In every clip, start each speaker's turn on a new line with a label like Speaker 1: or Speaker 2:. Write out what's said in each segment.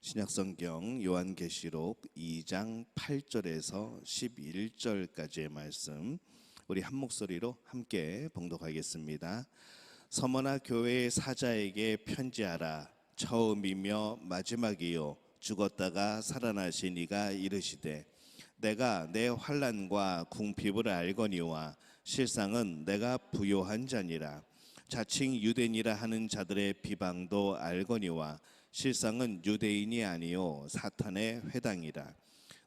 Speaker 1: 신약성경 요한계시록 2장 8절에서 11절까지의 말씀, 우리 한 목소리로 함께 봉독하겠습니다. 서머나 교회의 사자에게 편지하라. 처음이며 마지막이요 죽었다가 살아나신 이가 이르시되, 내가 내 환난과 궁핍을 알거니와 실상은 내가 부요한 자니라. 자칭 유대인이라 하는 자들의 비방도 알거니와 실상은 유대인이 아니요 사탄의 회당이라.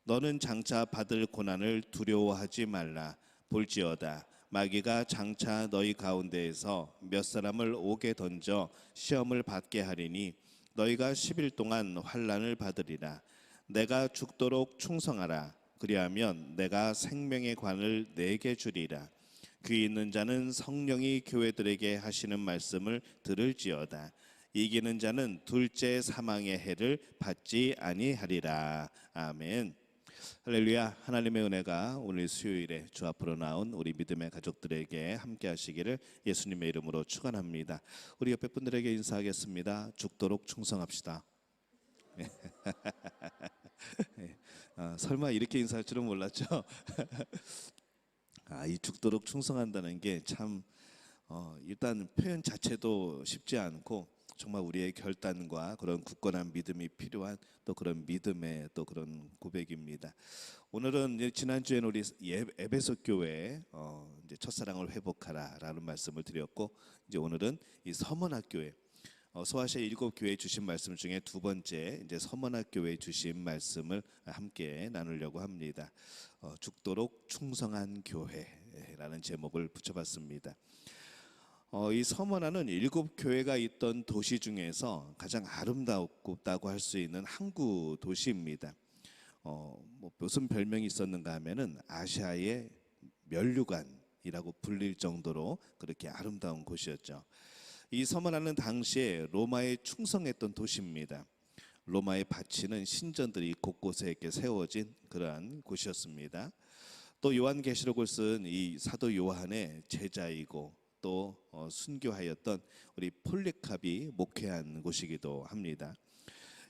Speaker 1: 너는 장차 받을 고난을 두려워하지 말라. 볼지어다 마귀가 장차 너희 가운데에서 몇 사람을 옥에 던져 시험을 받게 하리니 너희가 10일 동안 환난을 받으리라. 내가 죽도록 충성하라. 그리하면 내가 생명의 관을 내게 주리라. 귀 있는 자는 성령이 교회들에게 하시는 말씀을 들을지어다. 이기는 자는 둘째 사망의 해를 받지 아니하리라. 아멘. 할렐루야. 하나님의 은혜가 오늘 수요일에 주 앞으로 나온 우리 믿음의 가족들에게 함께 하시기를 예수님의 이름으로 축원합니다. 우리 옆에 분들에게 인사하겠습니다. 죽도록 충성합시다. 설마 이렇게 인사할 줄은 몰랐죠? 이 죽도록 충성한다는 게 참 일단 표현 자체도 쉽지 않고 정말 우리의 결단과 그런 굳건한 믿음이 필요한 또 그런 믿음의 또 그런 고백입니다. 오늘은 이제 지난주에는 우리 에베소 교회 이제 첫사랑을 회복하라라는 말씀을 드렸고, 이제 오늘은 이 서머나교회 소아시아 7교회에 주신 말씀 중에 두 번째 이제 서머나교회에 주신 말씀을 함께 나누려고 합니다. 죽도록 충성한 교회라는 제목을 붙여봤습니다. 이 서머나는 7교회가 있던 도시 중에서 가장 아름답다고 할 수 있는 항구 도시입니다. 무슨 별명이 있었는가 하면은 아시아의 면류관이라고 불릴 정도로 그렇게 아름다운 곳이었죠. 이 서머나는 당시에 로마에 충성했던 도시입니다. 로마에 바치는 신전들이 곳곳에 이렇게 세워진 그러한 곳이었습니다. 또 요한계시록을 쓴 이 사도 요한의 제자이고 또 순교하였던 우리 폴리캅이 목회한 곳이기도 합니다.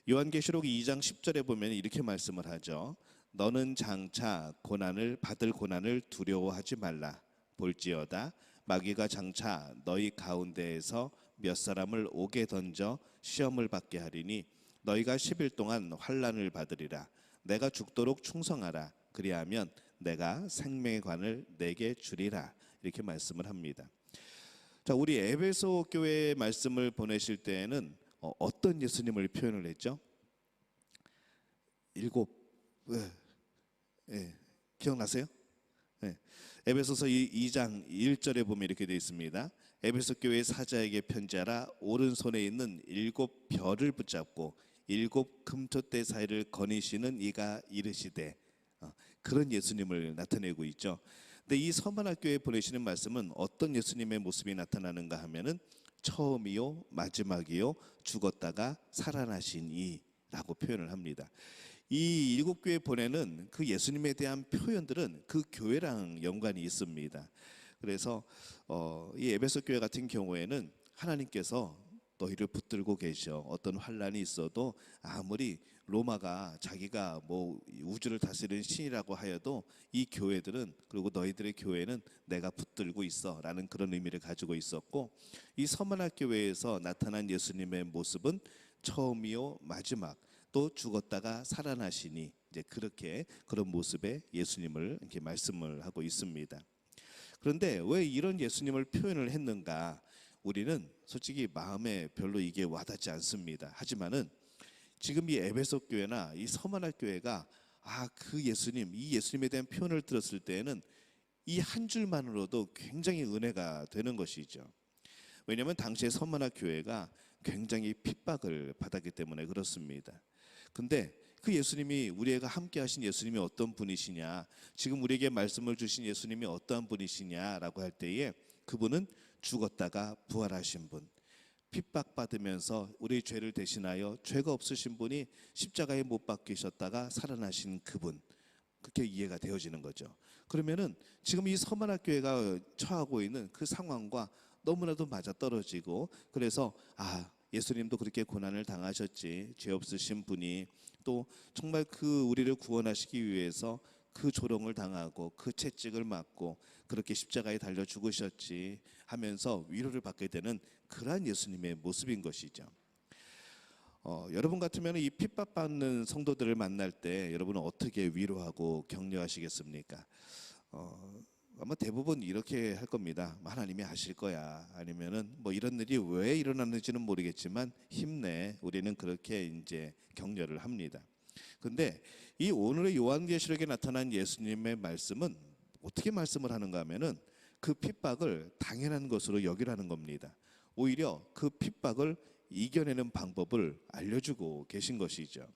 Speaker 1: 요한계시록 2장 10절에 보면 이렇게 말씀을 하죠. 너는 장차 받을 고난을 두려워하지 말라. 볼지어다 마귀가 장차 너희 가운데에서 몇 사람을 옥에 던져 시험을 받게 하리니 너희가 10일 동안 환난을 받으리라. 내가 죽도록 충성하라. 그리하면 내가 생명의 관을 내게 주리라. 이렇게 말씀을 합니다. 자, 우리 에베소 교회의 말씀을 보내실 때에는 어떤 예수님을 표현을 했죠? 7, 기억나세요? 에베소서 2장 1절에 보면 이렇게 되어 있습니다. 에베소 교회 사자에게 편지하라. 오른손에 있는 7별을 붙잡고 7 금토대 사이를 거니시는 이가 이르시되, 그런 예수님을 나타내고 있죠. 근데 이 서머나교회에 보내시는 말씀은 어떤 예수님의 모습이 나타나는가 하면은 처음이요 마지막이요 죽었다가 살아나신 이라고 표현을 합니다. 이 7교회 보내는 그 예수님에 대한 표현들은 그 교회랑 연관이 있습니다. 그래서 이 에베소 교회 같은 경우에는 하나님께서 너희를 붙들고 계셔. 어떤 환난이 있어도 아무리 로마가 자기가 뭐 우주를 다스리는 신이라고 하여도 이 교회들은, 그리고 너희들의 교회는 내가 붙들고 있어 라는 그런 의미를 가지고 있었고, 이 서머나 교회에서 나타난 예수님의 모습은 처음이요 마지막 또 죽었다가 살아나시니, 이제 그렇게 그런 모습의 예수님을 이렇게 말씀을 하고 있습니다. 그런데 왜 이런 예수님을 표현을 했는가? 우리는 솔직히 마음에 별로 이게 와닿지 않습니다. 하지만은 지금 이 에베소 교회나 이 서머나 교회가 그 예수님, 이 예수님에 대한 표현을 들었을 때에는 이 한 줄만으로도 굉장히 은혜가 되는 것이죠. 왜냐하면 당시에 서머나 교회가 굉장히 핍박을 받았기 때문에 그렇습니다. 근데 그 예수님이, 우리가 함께 하신 예수님이 어떤 분이시냐, 지금 우리에게 말씀을 주신 예수님이 어떠한 분이시냐라고 할 때에 그분은 죽었다가 부활하신 분, 핍박받으면서 우리 죄를 대신하여 죄가 없으신 분이 십자가에 못 박히셨다가 살아나신 그분, 그렇게 이해가 되어지는 거죠. 그러면은 지금 이 서머나 교회가 처하고 있는 그 상황과 너무나도 맞아떨어지고, 그래서 예수님도 그렇게 고난을 당하셨지. 죄 없으신 분이 또 정말 그 우리를 구원하시기 위해서 그 조롱을 당하고 그 채찍을 맞고 그렇게 십자가에 달려 죽으셨지 하면서 위로를 받게 되는 그러한 예수님의 모습인 것이죠. 여러분 같으면 이 핍박받는 성도들을 만날 때 여러분은 어떻게 위로하고 격려하시겠습니까? 아마 대부분 이렇게 할 겁니다. 하나님이 하실 거야. 아니면은 뭐 이런 일이 왜 일어났는지는 모르겠지만 힘내. 우리는 그렇게 이제 격려를 합니다. 근데 이 오늘의 요한계시록에 나타난 예수님의 말씀은 어떻게 말씀을 하는가 하면은 그 핍박을 당연한 것으로 여기라는 겁니다. 오히려 그 핍박을 이겨내는 방법을 알려주고 계신 것이죠.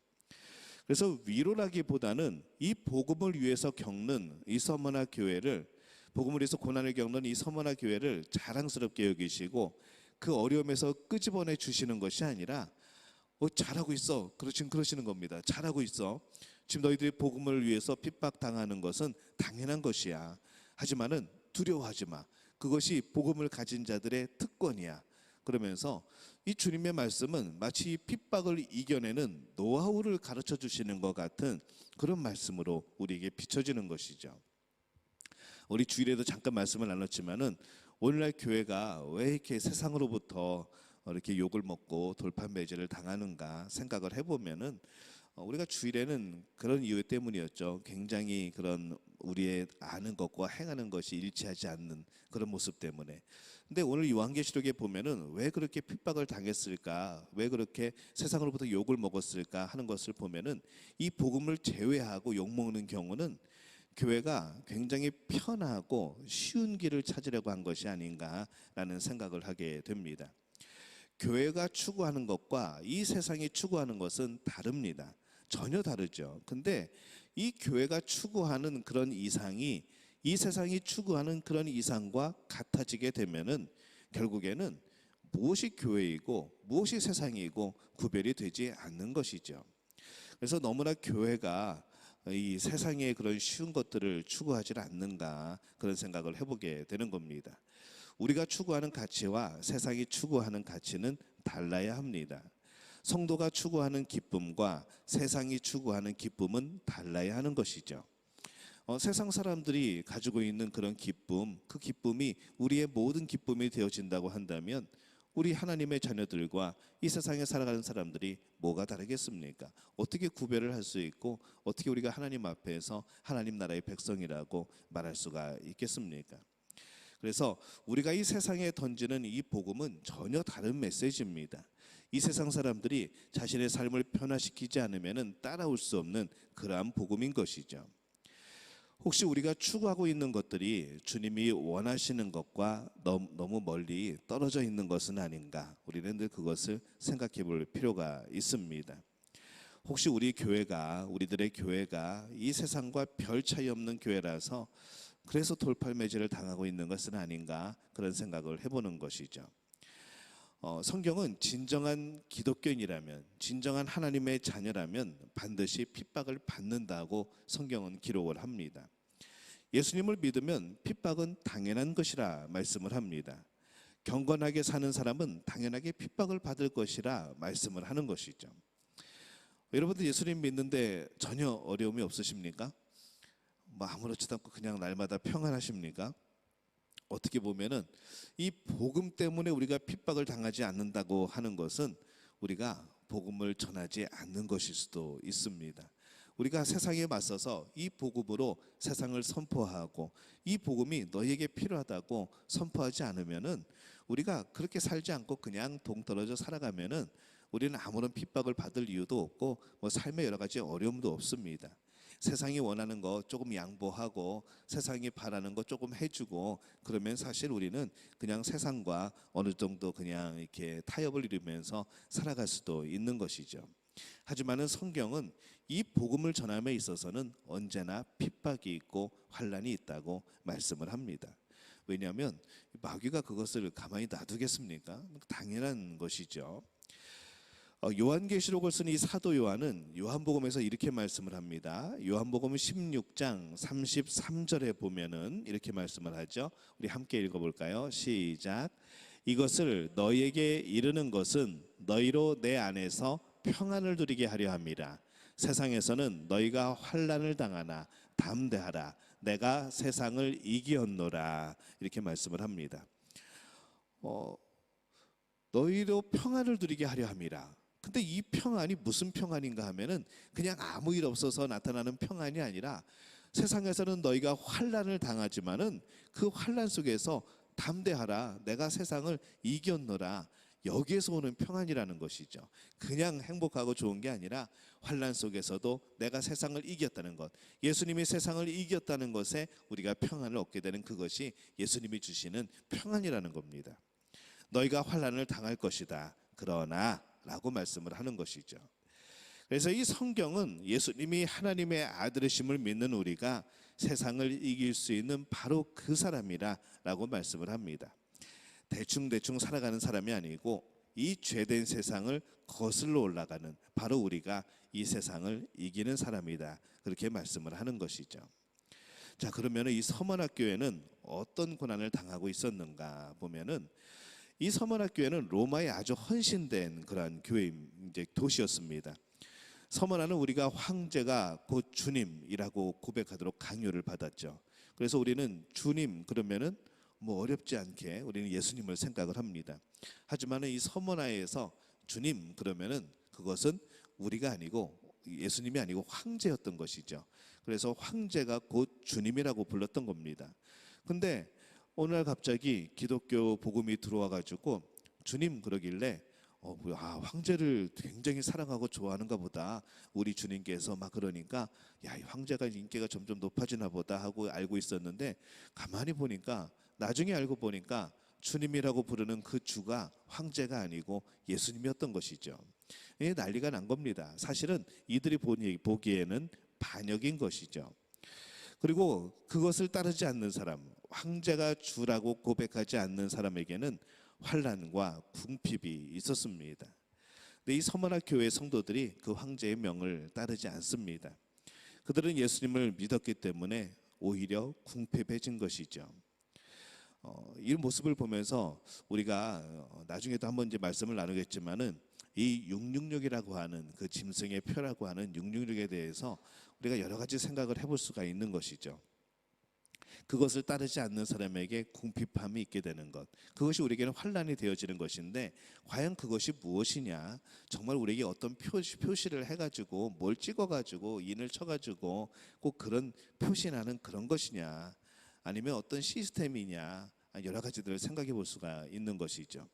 Speaker 1: 그래서 위로라기보다는 이 복음을 위해서 겪는 이 서머나 교회를, 복음을 위해서 고난을 겪는 이 서머나 교회를 자랑스럽게 여기시고 그 어려움에서 끄집어내 주시는 것이 아니라 잘하고 있어. 그러시는 겁니다. 잘하고 있어. 지금 너희들이 복음을 위해서 핍박당하는 것은 당연한 것이야. 하지만은 두려워하지 마. 그것이 복음을 가진 자들의 특권이야. 그러면서 이 주님의 말씀은 마치 핍박을 이겨내는 노하우를 가르쳐 주시는 것 같은 그런 말씀으로 우리에게 비춰지는 것이죠. 우리 주일에도 잠깐 말씀을 나눴지만은 오늘날 교회가 왜 이렇게 세상으로부터 이렇게 욕을 먹고 돌팔매질을 당하는가 생각을 해보면은 우리가 주일에는 그런 이유 때문이었죠. 굉장히 그런 우리의 아는 것과 행하는 것이 일치하지 않는 그런 모습 때문에. 근데 오늘 요한계시록에 보면은 왜 그렇게 핍박을 당했을까, 왜 그렇게 세상으로부터 욕을 먹었을까 하는 것을 보면은 이 복음을 제외하고 욕 먹는 경우는 교회가 굉장히 편하고 쉬운 길을 찾으려고 한 것이 아닌가라는 생각을 하게 됩니다. 교회가 추구하는 것과 이 세상이 추구하는 것은 다릅니다. 전혀 다르죠. 근데 이 교회가 추구하는 그런 이상이 이 세상이 추구하는 그런 이상과 같아지게 되면은 결국에는 무엇이 교회이고 무엇이 세상이고 구별이 되지 않는 것이죠. 그래서 너무나 교회가 이 세상의 그런 쉬운 것들을 추구하지 않는가 그런 생각을 해보게 되는 겁니다. 우리가 추구하는 가치와 세상이 추구하는 가치는 달라야 합니다. 성도가 추구하는 기쁨과 세상이 추구하는 기쁨은 달라야 하는 것이죠. 세상 사람들이 가지고 있는 그런 기쁨, 그 기쁨이 우리의 모든 기쁨이 되어진다고 한다면 우리 하나님의 자녀들과 이 세상에 살아가는 사람들이 뭐가 다르겠습니까? 어떻게 구별을 할 수 있고 어떻게 우리가 하나님 앞에서 하나님 나라의 백성이라고 말할 수가 있겠습니까? 그래서 우리가 이 세상에 던지는 이 복음은 전혀 다른 메시지입니다. 이 세상 사람들이 자신의 삶을 변화시키지 않으면 따라올 수 없는 그러한 복음인 것이죠. 혹시 우리가 추구하고 있는 것들이 주님이 원하시는 것과 너무 멀리 떨어져 있는 것은 아닌가? 우리는 늘 그것을 생각해 볼 필요가 있습니다. 혹시 우리들의 교회가 이 세상과 별 차이 없는 교회라서 그래서 돌팔매질을 당하고 있는 것은 아닌가? 그런 생각을 해보는 것이죠. 성경은 진정한 기독교인이라면, 진정한 하나님의 자녀라면 반드시 핍박을 받는다고 성경은 기록을 합니다. 예수님을 믿으면 핍박은 당연한 것이라 말씀을 합니다. 경건하게 사는 사람은 당연하게 핍박을 받을 것이라 말씀을 하는 것이죠. 여러분들 예수님 믿는데 전혀 어려움이 없으십니까? 아무렇지도 않고 그냥 날마다 평안하십니까? 어떻게 보면은 이 복음 때문에 우리가 핍박을 당하지 않는다고 하는 것은 우리가 복음을 전하지 않는 것일 수도 있습니다. 우리가 세상에 맞서서 이 복음으로 세상을 선포하고 이 복음이 너희에게 필요하다고 선포하지 않으면은 우리가 그렇게 살지 않고 그냥 동떨어져 살아가면은 우리는 아무런 핍박을 받을 이유도 없고 삶의 여러 가지 어려움도 없습니다. 세상이 원하는 거 조금 양보하고 세상이 바라는 거 조금 해주고 그러면 사실 우리는 그냥 세상과 어느 정도 그냥 이렇게 타협을 이루면서 살아갈 수도 있는 것이죠. 하지만은 성경은 이 복음을 전함에 있어서는 언제나 핍박이 있고 환난이 있다고 말씀을 합니다. 왜냐하면 마귀가 그것을 가만히 놔두겠습니까? 당연한 것이죠. 요한계시록을 쓴 이 사도 요한은 요한복음에서 이렇게 말씀을 합니다. 요한복음 16장 33절에 보면은 이렇게 말씀을 하죠. 우리 함께 읽어볼까요? 시작. 이것을 너희에게 이르는 것은 너희로 내 안에서 평안을 누리게 하려 함이라. 세상에서는 너희가 환난을 당하나 담대하라. 내가 세상을 이기었노라. 이렇게 말씀을 합니다. 너희로 평안을 누리게 하려 함이라. 근데 이 평안이 무슨 평안인가 하면은 그냥 아무 일 없어서 나타나는 평안이 아니라 세상에서는 너희가 환난을 당하지만은 그 환난 속에서 담대하라. 내가 세상을 이겼노라. 여기에서 오는 평안이라는 것이죠. 그냥 행복하고 좋은 게 아니라 환난 속에서도 내가 세상을 이겼다는 것, 예수님이 세상을 이겼다는 것에 우리가 평안을 얻게 되는 그것이 예수님이 주시는 평안이라는 겁니다. 너희가 환난을 당할 것이다. 그러나 라고 말씀을 하는 것이죠. 그래서 이 성경은 예수님이 하나님의 아들이심을 믿는 우리가 세상을 이길 수 있는 바로 그 사람이라 라고 말씀을 합니다. 대충 살아가는 사람이 아니고 이 죄된 세상을 거슬러 올라가는 바로 우리가 이 세상을 이기는 사람이다. 그렇게 말씀을 하는 것이죠. 자, 그러면 이 서문학교회는 어떤 고난을 당하고 있었는가 보면은 이 서문학교회는 로마에 아주 헌신된 그러한 교회 이제 도시였습니다. 서문화는 우리가 황제가 곧 주님이라고 고백하도록 강요를 받았죠. 그래서 우리는 주님 그러면은 뭐 어렵지 않게 우리는 예수님을 생각을 합니다. 하지만 이 서문화에서 주님 그러면은 그것은 우리가 아니고 예수님이 아니고 황제였던 것이죠. 그래서 황제가 곧 주님이라고 불렀던 겁니다. 근데 어느 날 갑자기 기독교 복음이 들어와 가지고 주님 그러길래 황제를 굉장히 사랑하고 좋아하는가 보다. 우리 주님께서 막 그러니까 야, 이 황제가 인기가 점점 높아지나 보다 하고 알고 있었는데 가만히 보니까 나중에 알고 보니까 주님이라고 부르는 그 주가 황제가 아니고 예수님이었던 것이죠. 난리가 난 겁니다. 사실은 이들이 보기에는 반역인 것이죠. 그리고 그것을 따르지 않는 사람, 황제가 주라고 고백하지 않는 사람에게는 환난과 궁핍이 있었습니다. 근데 이 서문화 교회 성도들이 그 황제의 명을 따르지 않습니다. 그들은 예수님을 믿었기 때문에 오히려 궁핍해진 것이죠. 이 모습을 보면서 우리가 나중에도 한번 이제 말씀을 나누겠지만은 이 666이라고 하는 그 짐승의 표라고 하는 666에 대해서 우리가 여러 가지 생각을 해볼 수가 있는 것이죠. 그것을 따르지 않는 사람에게 궁핍함이 있게 되는 것, 그것이 우리에게는 환난이 되어지는 것인데 과연 그것이 무엇이냐, 정말 우리에게 어떤 표시를 해가지고 뭘 찍어가지고 인을 쳐가지고 꼭 그런 표시나는 그런 것이냐, 아니면 어떤 시스템이냐, 여러 가지들을 생각해 볼 수가 있는 것이죠.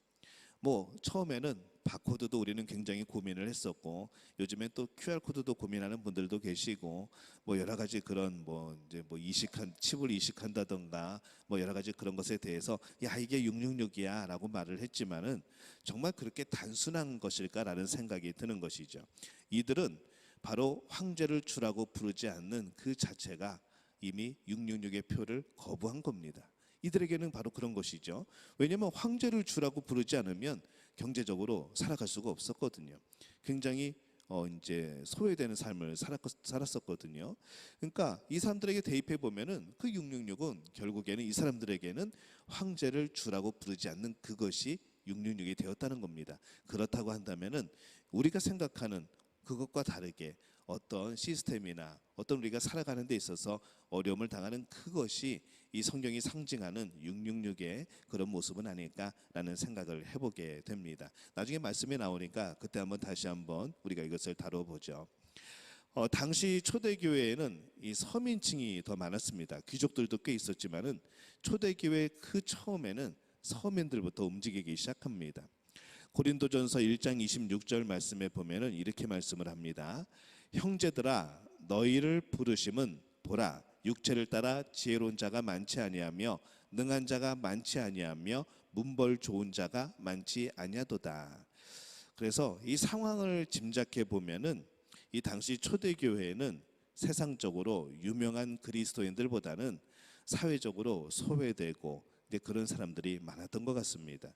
Speaker 1: 뭐 처음에는 바코드도 우리는 굉장히 고민을 했었고, 요즘엔 또 QR 코드도 고민하는 분들도 계시고, 뭐 여러 가지 그런 이제 칩을 이식한다던가 뭐 여러 가지 그런 것에 대해서 야, 이게 666이야라고 말을 했지만은 정말 그렇게 단순한 것일까라는 생각이 드는 것이죠. 이들은 바로 황제를 주라고 부르지 않는 그 자체가 이미 666의 표를 거부한 겁니다. 이들에게는 바로 그런 것이죠. 왜냐하면 황제를 주라고 부르지 않으면 경제적으로 살아갈 수가 없었거든요. 굉장히 이제 소외되는 삶을 살았었거든요. 그러니까 이 사람들에게 대입해 보면은 그 666은 결국에는 이 사람들에게는 황제를 주라고 부르지 않는 그것이 666이 되었다는 겁니다. 그렇다고 한다면은 우리가 생각하는 그것과 다르게 어떤 시스템이나 어떤 우리가 살아가는 데 있어서 어려움을 당하는 그것이 이 성경이 상징하는 666의 그런 모습은 아닐까라는 생각을 해보게 됩니다. 나중에 말씀이 나오니까 그때 다시 한번 우리가 이것을 다뤄보죠. 당시 초대교회에는 이 서민층이 더 많았습니다. 귀족들도 꽤 있었지만은 초대교회 그 처음에는 서민들부터 움직이기 시작합니다. 고린도전서 1장 26절 말씀에 보면은 이렇게 말씀을 합니다. 형제들아, 너희를 부르심은 보라, 육체를 따라 지혜로운 자가 많지 아니하며 능한 자가 많지 아니하며 문벌 좋은 자가 많지 아니하도다. 그래서 이 상황을 짐작해 보면은 이 당시 초대교회에는 세상적으로 유명한 그리스도인들보다는 사회적으로 소외되고 그런 사람들이 많았던 것 같습니다.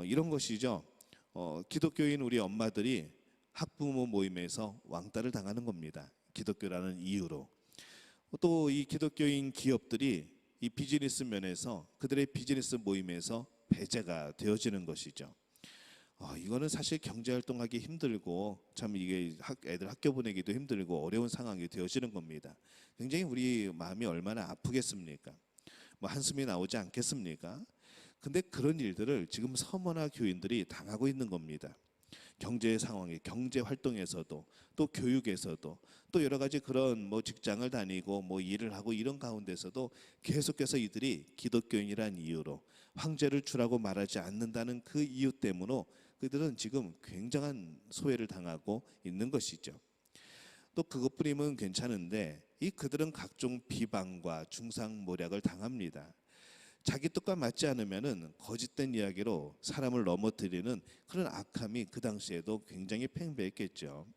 Speaker 1: 이런 것이죠. 기독교인 우리 엄마들이 학부모 모임에서 왕따를 당하는 겁니다. 기독교라는 이유로. 또 이 기독교인 기업들이 이 비즈니스 면에서 그들의 비즈니스 모임에서 배제가 되어지는 것이죠. 이거는 사실 경제 활동하기 힘들고 참 이게 애들 학교 보내기도 힘들고 어려운 상황이 되어지는 겁니다. 굉장히 우리 마음이 얼마나 아프겠습니까? 뭐 한숨이 나오지 않겠습니까? 근데 그런 일들을 지금 서머나 교인들이 당하고 있는 겁니다. 경제 상황에, 경제 활동에서도, 또 교육에서도, 또 여러 가지 그런 뭐 직장을 다니고 뭐 일을 하고 이런 가운데서도 계속해서 이들이 기독교인이란 이유로 황제를 주라고 말하지 않는다는 그 이유 때문에 그들은 지금 굉장한 소외를 당하고 있는 것이죠. 또 그것뿐이면 괜찮은데 이 그들은 각종 비방과 중상모략을 당합니다. 자기 뜻과 맞지 않으면은 거짓된 이야기로 사람을 넘어뜨리는 그런 악함이 그 당시에도 굉장히 팽배했겠죠.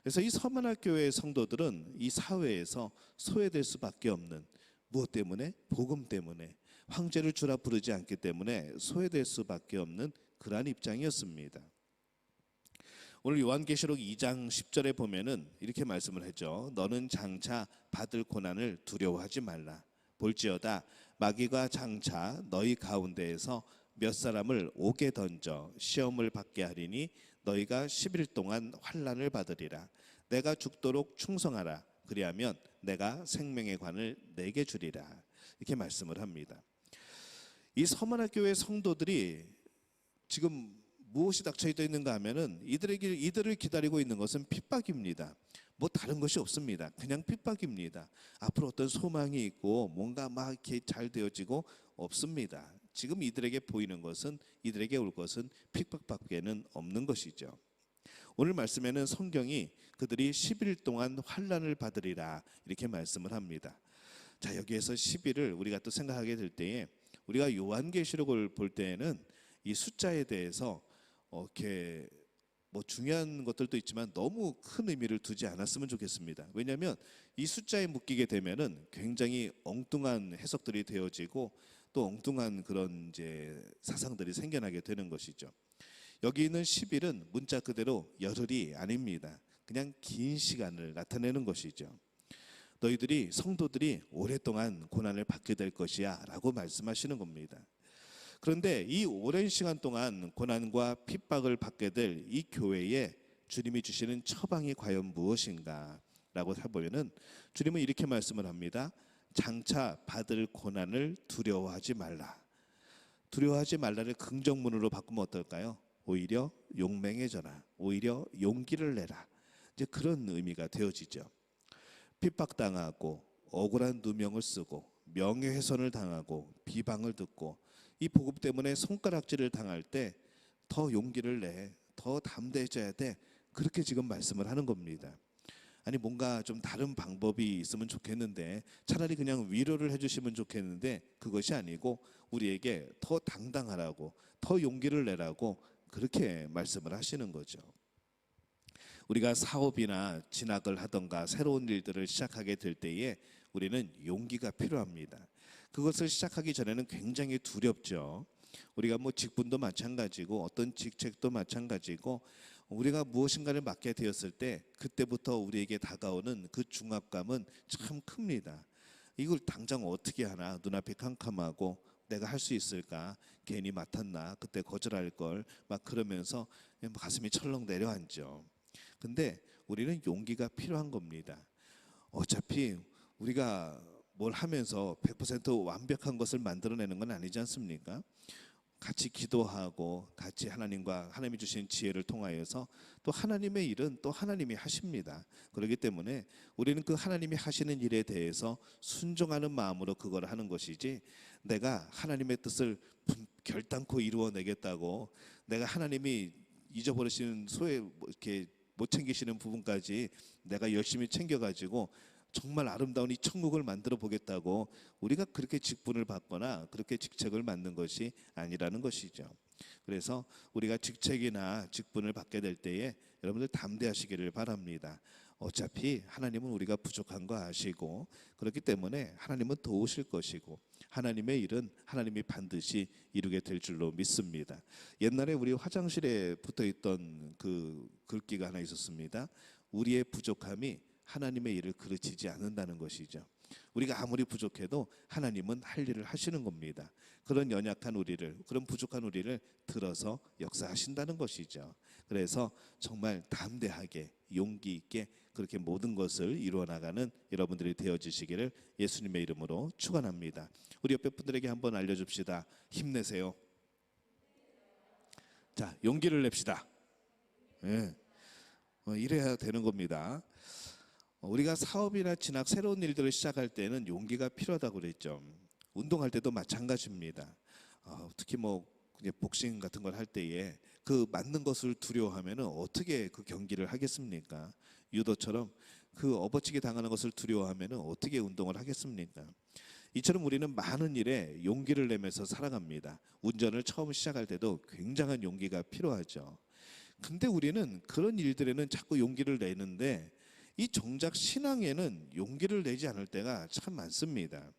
Speaker 1: 그래서 이 서문학 교회의 성도들은 이 사회에서 소외될 수밖에 없는, 무엇 때문에? 복음 때문에, 황제를 주라 부르지 않기 때문에 소외될 수밖에 없는 그러한 입장이었습니다. 오늘 요한계시록 2장 10절에 보면은 이렇게 말씀을 했죠. 너는 장차 받을 고난을 두려워하지 말라. 볼지어다 마귀가 장차 너희 가운데에서 몇 사람을 옥에 던져 시험을 받게 하리니 너희가 10일 동안 환난을 받으리라. 내가 죽도록 충성하라. 그리하면 내가 생명의 관을 내게 주리라. 이렇게 말씀을 합니다. 이 서문학 교회 성도들이 지금 무엇이 닥쳐 있는가 하면은 이들을 기다리고 있는 것은 핍박입니다. 뭐 다른 것이 없습니다. 그냥 핍박입니다. 앞으로 어떤 소망이 있고 뭔가 막 이렇게 잘 되어지고 없습니다. 지금 이들에게 보이는 것은, 이들에게 올 것은 핍박밖에는 없는 것이죠. 오늘 말씀에는 성경이 그들이 10일 동안 환난을 받으리라 이렇게 말씀을 합니다. 자, 여기에서 10일을 우리가 또 생각하게 될 때에 우리가 요한계시록을 볼 때에는 이 숫자에 대해서 이렇게 뭐 중요한 것들도 있지만 너무 큰 의미를 두지 않았으면 좋겠습니다. 왜냐하면 이 숫자에 묶이게 되면은 굉장히 엉뚱한 해석들이 되어지고 또 엉뚱한 그런 이제 사상들이 생겨나게 되는 것이죠. 여기 있는 10일은 문자 그대로 열흘이 아닙니다. 그냥 긴 시간을 나타내는 것이죠. 너희들이 성도들이 오랫동안 고난을 받게 될 것이야 라고 말씀하시는 겁니다. 그런데 이 오랜 시간 동안 고난과 핍박을 받게 될 이 교회에 주님이 주시는 처방이 과연 무엇인가 라고 해보면은 주님은 이렇게 말씀을 합니다. 장차 받을 고난을 두려워하지 말라. 두려워하지 말라를 긍정문으로 바꾸면 어떨까요? 오히려 용맹해져라. 오히려 용기를 내라. 이제 그런 의미가 되어지죠. 핍박당하고 억울한 누명을 쓰고 명예훼손을 당하고 비방을 듣고 이 복음 때문에 손가락질을 당할 때 더 용기를 내, 더 담대해져야 돼. 그렇게 지금 말씀을 하는 겁니다. 아니 뭔가 좀 다른 방법이 있으면 좋겠는데 차라리 그냥 위로를 해주시면 좋겠는데 그것이 아니고 우리에게 더 당당하라고, 더 용기를 내라고 그렇게 말씀을 하시는 거죠. 우리가 사업이나 진학을 하던가 새로운 일들을 시작하게 될 때에 우리는 용기가 필요합니다. 그것을 시작하기 전에는 굉장히 두렵죠. 우리가 뭐 직분도 마찬가지고 어떤 직책도 마찬가지고 우리가 무엇인가를 맡게 되었을 때 그때부터 우리에게 다가오는 그 중압감은 참 큽니다. 이걸 당장 어떻게 하나, 눈앞이 캄캄하고 내가 할 수 있을까, 괜히 맡았나, 그때 거절할 걸 막 그러면서 가슴이 철렁 내려앉죠. 근데 우리는 용기가 필요한 겁니다. 어차피 우리가 뭘 하면서 100% 완벽한 것을 만들어내는 건 아니지 않습니까? 같이 기도하고 같이 하나님과 하나님이 주신 지혜를 통하여서 또 하나님의 일은 또 하나님이 하십니다. 그렇기 때문에 우리는 그 하나님이 하시는 일에 대해서 순종하는 마음으로 그걸 하는 것이지 내가 하나님의 뜻을 결단코 이루어내겠다고 내가 하나님이 잊어버리시는 소외 이렇게 못 챙기시는 부분까지 내가 열심히 챙겨가지고 정말 아름다운 이 천국을 만들어 보겠다고 우리가 그렇게 직분을 받거나 그렇게 직책을 맡는 것이 아니라는 것이죠. 그래서 우리가 직책이나 직분을 받게 될 때에 여러분들 담대하시기를 바랍니다. 어차피 하나님은 우리가 부족한 거 아시고 그렇기 때문에 하나님은 도우실 것이고 하나님의 일은 하나님이 반드시 이루게 될 줄로 믿습니다. 옛날에 우리 화장실에 붙어있던 그 글귀가 하나 있었습니다. 우리의 부족함이 하나님의 일을 그르치지 않는다는 것이죠. 우리가 아무리 부족해도 하나님은 할 일을 하시는 겁니다. 그런 연약한 우리를, 그런 부족한 우리를 들어서 역사하신다는 것이죠. 그래서 정말 담대하게 용기 있게 그렇게 모든 것을 이루어 나가는 여러분들이 되어지시기를 예수님의 이름으로 축원합니다. 우리 옆에 분들에게 한번 알려줍시다. 힘내세요. 자, 용기를 냅시다. 예. 이래야 되는 겁니다. 우리가 사업이나 진학, 새로운 일들을 시작할 때는 용기가 필요하다고 그랬죠. 운동할 때도 마찬가지입니다. 특히 뭐 복싱 같은 걸 할 때에 그 맞는 것을 두려워하면 어떻게 그 경기를 하겠습니까? 유도처럼 그 업어치기 당하는 것을 두려워하면 어떻게 운동을 하겠습니까? 이처럼 우리는 많은 일에 용기를 내면서 살아갑니다. 운전을 처음 시작할 때도 굉장한 용기가 필요하죠. 근데 우리는 그런 일들에는 자꾸 용기를 내는데 이 정작 신앙에는 용기를 내지 않을 때가 참 많습니다.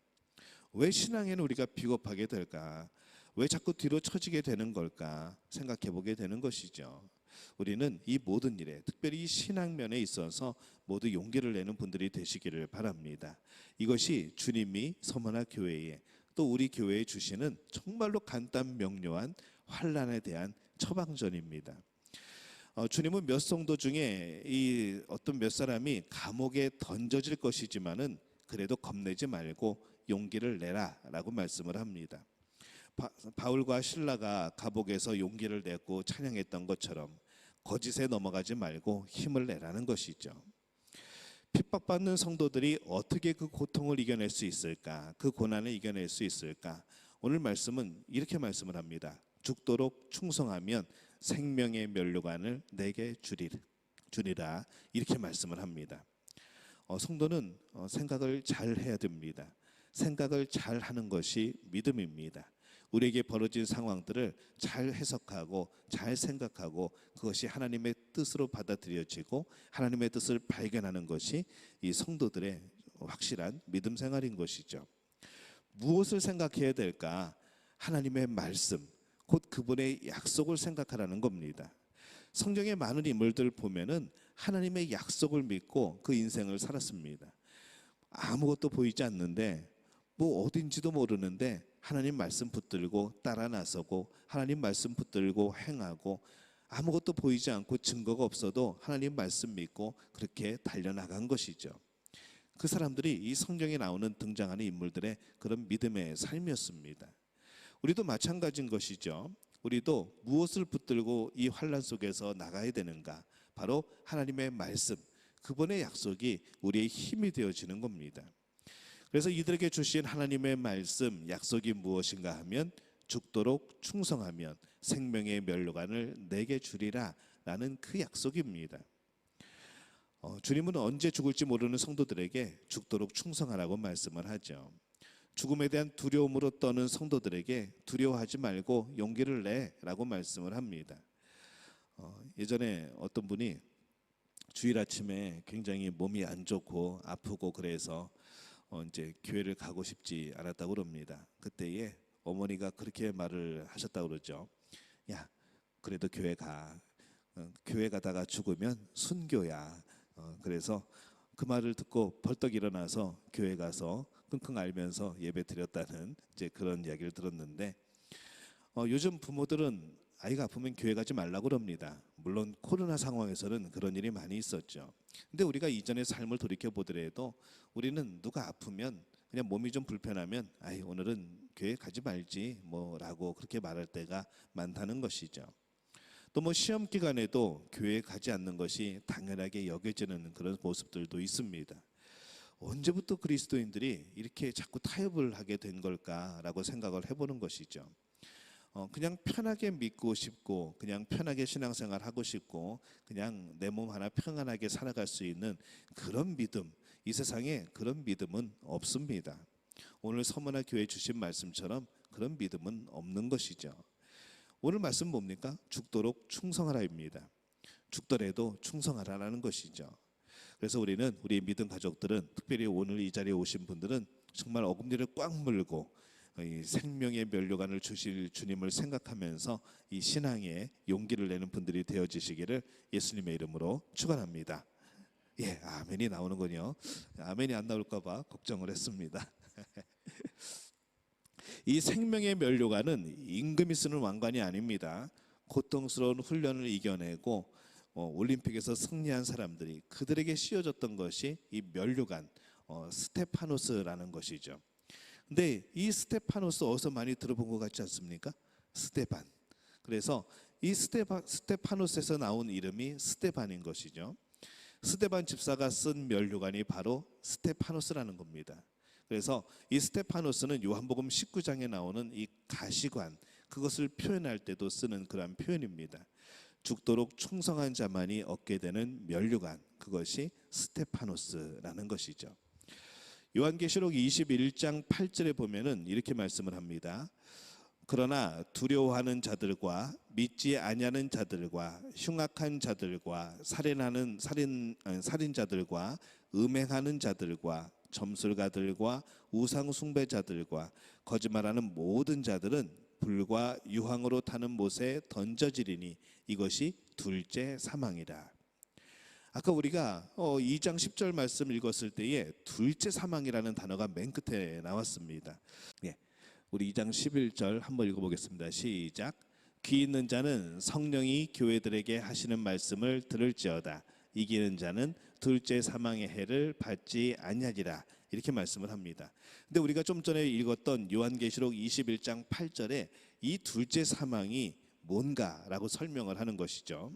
Speaker 1: 왜 신앙에는 우리가 비겁하게 될까? 왜 자꾸 뒤로 처지게 되는 걸까? 생각해 보게 되는 것이죠. 우리는 이 모든 일에, 특별히 이 신앙면에 있어서 모두 용기를 내는 분들이 되시기를 바랍니다. 이것이 주님이 서머나 교회에, 또 우리 교회에 주시는 정말로 간단 명료한 환난에 대한 처방전입니다. 주님은 몇 성도 중에 이 어떤 몇 사람이 감옥에 던져질 것이지만은 그래도 겁내지 말고 용기를 내라라고 말씀을 합니다. 바울과 실라가 감옥에서 용기를 내고 찬양했던 것처럼 거짓에 넘어가지 말고 힘을 내라는 것이죠. 핍박받는 성도들이 어떻게 그 고통을 이겨낼 수 있을까? 그 고난을 이겨낼 수 있을까? 오늘 말씀은 이렇게 말씀을 합니다. 죽도록 충성하면 생명의 면류관을 내게 주리라, 이렇게 말씀을 합니다. 성도는 생각을 잘 해야 됩니다. 생각을 잘 하는 것이 믿음입니다. 우리에게 벌어진 상황들을 잘 해석하고 잘 생각하고 그것이 하나님의 뜻으로 받아들여지고 하나님의 뜻을 발견하는 것이 이 성도들의 확실한 믿음 생활인 것이죠. 무엇을 생각해야 될까? 하나님의 말씀, 곧 그분의 약속을 생각하라는 겁니다. 성경의 많은 인물들 보면은 하나님의 약속을 믿고 그 인생을 살았습니다. 아무것도 보이지 않는데 뭐 어딘지도 모르는데 하나님 말씀 붙들고 따라 나서고 하나님 말씀 붙들고 행하고 아무것도 보이지 않고 증거가 없어도 하나님 말씀 믿고 그렇게 달려나간 것이죠. 그 사람들이 이 성경에 나오는 등장하는 인물들의 그런 믿음의 삶이었습니다. 우리도 마찬가지인 것이죠. 우리도 무엇을 붙들고 이 환난 속에서 나가야 되는가? 바로 하나님의 말씀, 그분의 약속이 우리의 힘이 되어지는 겁니다. 그래서 이들에게 주신 하나님의 말씀, 약속이 무엇인가 하면 죽도록 충성하면 생명의 면류관을 내게 주리라 라는 그 약속입니다. 주님은 언제 죽을지 모르는 성도들에게 죽도록 충성하라고 말씀을 하죠. 죽음에 대한 두려움으로 떠는 성도들에게 두려워하지 말고 용기를 내라고 말씀을 합니다. 예전에 어떤 분이 주일 아침에 굉장히 몸이 안 좋고 아프고 그래서 이제 교회를 가고 싶지 않았다고 그럽니다. 그때에 어머니가 그렇게 말을 하셨다고 그러죠. 야, 그래도 교회 가. 교회 가다가 죽으면 순교야. 그래서 그 말을 듣고 벌떡 일어나서 교회 가서 끙끙 앓면서 예배 드렸다는 이제 그런 이야기를 들었는데, 요즘 부모들은 아이가 아프면 교회 가지 말라고 그럽니다. 물론 코로나 상황에서는 그런 일이 많이 있었죠. 근데 우리가 이전의 삶을 돌이켜 보더라도 우리는 누가 아프면 그냥 몸이 좀 불편하면 아이 오늘은 교회 가지 말지 뭐라고 그렇게 말할 때가 많다는 것이죠. 또 뭐 시험 기간에도 교회에 가지 않는 것이 당연하게 여겨지는 그런 모습들도 있습니다. 언제부터 그리스도인들이 이렇게 자꾸 타협을 하게 된 걸까라고 생각을 해보는 것이죠. 그냥 편하게 믿고 싶고 그냥 편하게 신앙생활 하고 싶고 그냥 내 몸 하나 평안하게 살아갈 수 있는 그런 믿음, 이 세상에 그런 믿음은 없습니다. 오늘 서머나 교회 주신 말씀처럼 그런 믿음은 없는 것이죠. 오늘 말씀 뭡니까? 죽도록 충성하라입니다. 죽더라도 충성하라라는 것이죠. 그래서 우리는 우리 믿음 가족들은 특별히 오늘 이 자리에 오신 분들은 정말 어금니를 꽉 물고 이 생명의 면류관을 주실 주님을 생각하면서 이 신앙에 용기를 내는 분들이 되어지시기를 예수님의 이름으로 축원합니다. 예, 아멘이 나오는군요. 아멘이 안 나올까 봐 걱정을 했습니다. 이 생명의 면류관은 임금이 쓰는 왕관이 아닙니다. 고통스러운 훈련을 이겨내고 올림픽에서 승리한 사람들이 그들에게 씌워졌던 것이 이 면류관 스테파노스라는 것이죠. 근데 이 스테파노스 어디서 많이 들어본 것 같지 않습니까? 스테반. 그래서 이 스테파노스에서 나온 이름이 스테반인 것이죠. 스테반 집사가 쓴 면류관이 바로 스테파노스라는 겁니다. 그래서 이 스테파노스는 요한복음 19장에 나오는 이 가시관, 그것을 표현할 때도 쓰는 그러한 표현입니다. 죽도록 충성한 자만이 얻게 되는 면류관, 그것이 스테파노스라는 것이죠. 요한계시록 21장 8절에 보면은 이렇게 말씀을 합니다. 그러나 두려워하는 자들과 믿지 아니하는 자들과 흉악한 자들과 살인자들과 음행하는 자들과 점술가들과 우상 숭배자들과 거짓말하는 모든 자들은 불과 유황으로 타는 못에 던져지리니 이것이 둘째 사망이라. 아까 우리가 2장 10절 말씀 읽었을 때에 둘째 사망이라는 단어가 맨 끝에 나왔습니다. 예, 우리 2장 11절 한번 읽어보겠습니다. 시작. 귀 있는 자는 성령이 교회들에게 하시는 말씀을 들을지어다. 이기는 자는 둘째 사망의 해를 받지 아니하리라. 이렇게 말씀을 합니다. 근데 우리가 좀 전에 읽었던 요한계시록 21장 8절에 이 둘째 사망이 뭔가라고 설명을 하는 것이죠.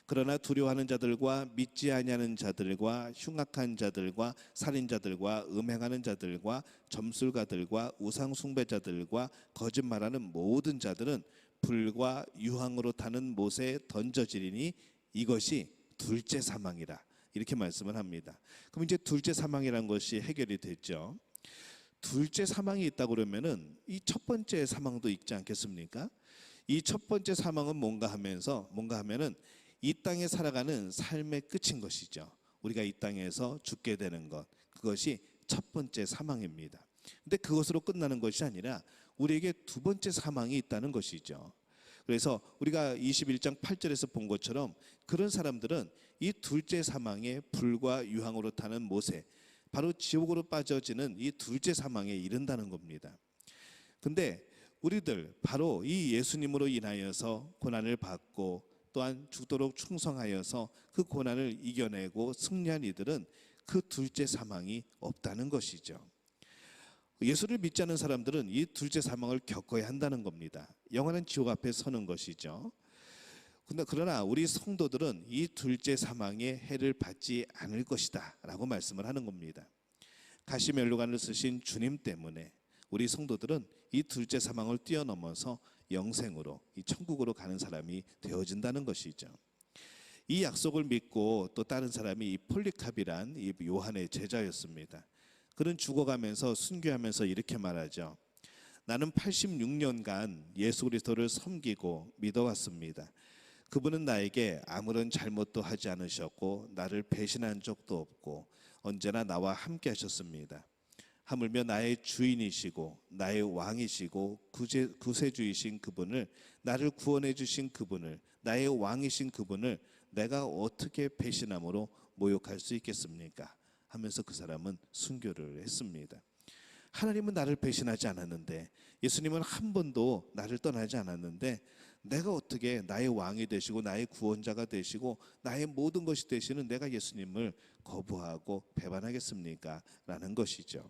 Speaker 1: 그러나 두려워하는 자들과 믿지 아니하는 자들과 흉악한 자들과 살인자들과 음행하는 자들과 점술가들과 우상 숭배자들과 거짓말하는 모든 자들은 불과 유황으로 타는 못에 던져지리니 이것이 둘째 사망이라. 이렇게 말씀을 합니다. 그럼 이제 둘째 사망이라는 것이 해결이 됐죠. 둘째 사망이 있다 그러면은 이 첫 번째 사망도 있지 않겠습니까? 이 첫 번째 사망은 뭔가 하면은 이 땅에 살아가는 삶의 끝인 것이죠. 우리가 이 땅에서 죽게 되는 것, 그것이 첫 번째 사망입니다. 근데 그것으로 끝나는 것이 아니라 우리에게 두 번째 사망이 있다는 것이죠. 그래서 우리가 21장 8절에서 본 것처럼 그런 사람들은 이 둘째 사망에 불과 유황으로 타는 못에 바로 지옥으로 빠져지는 이 둘째 사망에 이른다는 겁니다. 근데 우리들 바로 이 예수님으로 인하여서 고난을 받고 또한 죽도록 충성하여서 그 고난을 이겨내고 승리한 이들은 그 둘째 사망이 없다는 것이죠. 예수를 믿지 않는 사람들은 이 둘째 사망을 겪어야 한다는 겁니다. 영원한 지옥 앞에 서는 것이죠. 그러나 우리 성도들은 이 둘째 사망의 해를 받지 않을 것이다 라고 말씀을 하는 겁니다. 가시면류관을 쓰신 주님 때문에 우리 성도들은 이 둘째 사망을 뛰어넘어서 영생으로 이 천국으로 가는 사람이 되어진다는 것이죠. 이 약속을 믿고 또 다른 사람이 이 폴리캅이란 이 요한의 제자였습니다. 그는 죽어가면서 순교하면서 이렇게 말하죠. 나는 86년간 예수 그리스도를 섬기고 믿어왔습니다. 그분은 나에게 아무런 잘못도 하지 않으셨고 나를 배신한 적도 없고 언제나 나와 함께 하셨습니다. 하물며 나의 주인이시고 나의 왕이시고 구세주이신 그분을, 나를 구원해 주신 그분을, 나의 왕이신 그분을 내가 어떻게 배신함으로 모욕할 수 있겠습니까? 하면서 그 사람은 순교를 했습니다. 하나님은 나를 배신하지 않았는데, 예수님은 한 번도 나를 떠나지 않았는데 내가 어떻게 나의 왕이 되시고 나의 구원자가 되시고 나의 모든 것이 되시는 내가 예수님을 거부하고 배반하겠습니까? 라는 것이죠.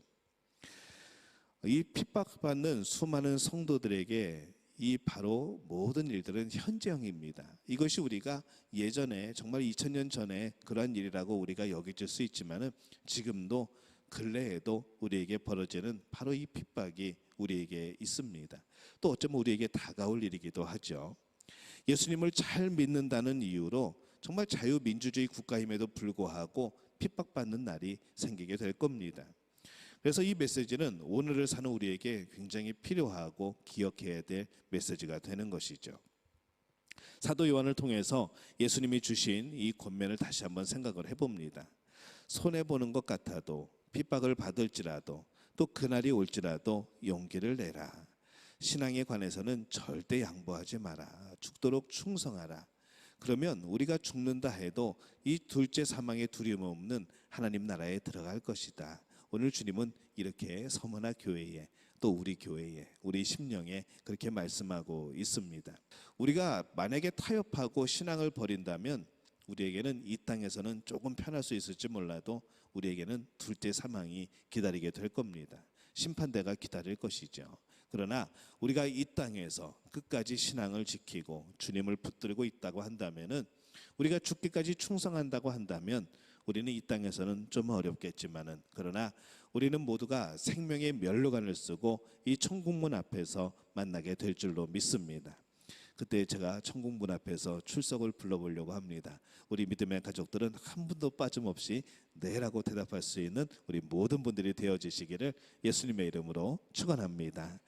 Speaker 1: 이 핍박받는 수많은 성도들에게 이 바로 모든 일들은 현재형입니다. 이것이 우리가 예전에 정말 2000년 전에 그러한 일이라고 우리가 여겨질 수 있지만은 지금도 근래에도 우리에게 벌어지는 바로 이 핍박이 우리에게 있습니다. 또 어쩌면 우리에게 다가올 일이기도 하죠. 예수님을 잘 믿는다는 이유로 정말 자유민주주의 국가임에도 불구하고 핍박받는 날이 생기게 될 겁니다. 그래서 이 메시지는 오늘을 사는 우리에게 굉장히 필요하고 기억해야 될 메시지가 되는 것이죠. 사도 요한을 통해서 예수님이 주신 이 권면을 다시 한번 생각을 해봅니다. 손해보는 것 같아도, 핍박을 받을지라도, 또 그날이 올지라도 용기를 내라. 신앙에 관해서는 절대 양보하지 마라. 죽도록 충성하라. 그러면 우리가 죽는다 해도 이 둘째 사망의 두려움 없는 하나님 나라에 들어갈 것이다. 오늘 주님은 이렇게 서머나 교회에 또 우리 교회에 우리 심령에 그렇게 말씀하고 있습니다. 우리가 만약에 타협하고 신앙을 버린다면 우리에게는 이 땅에서는 조금 편할 수 있을지 몰라도 우리에게는 둘째 사망이 기다리게 될 겁니다. 심판대가 기다릴 것이죠. 그러나 우리가 이 땅에서 끝까지 신앙을 지키고 주님을 붙들고 있다고 한다면은, 우리가 죽기까지 충성한다고 한다면 우리는 이 땅에서는 좀 어렵겠지만은, 그러나 우리는 모두가 생명의 면류관을 쓰고 이 천국문 앞에서 만나게 될 줄로 믿습니다. 그때 제가 천국문 앞에서 출석을 불러보려고 합니다. 우리 믿음의 가족들은 한 분도 빠짐없이 네라고 대답할 수 있는 우리 모든 분들이 되어지시기를 예수님의 이름으로 축원합니다.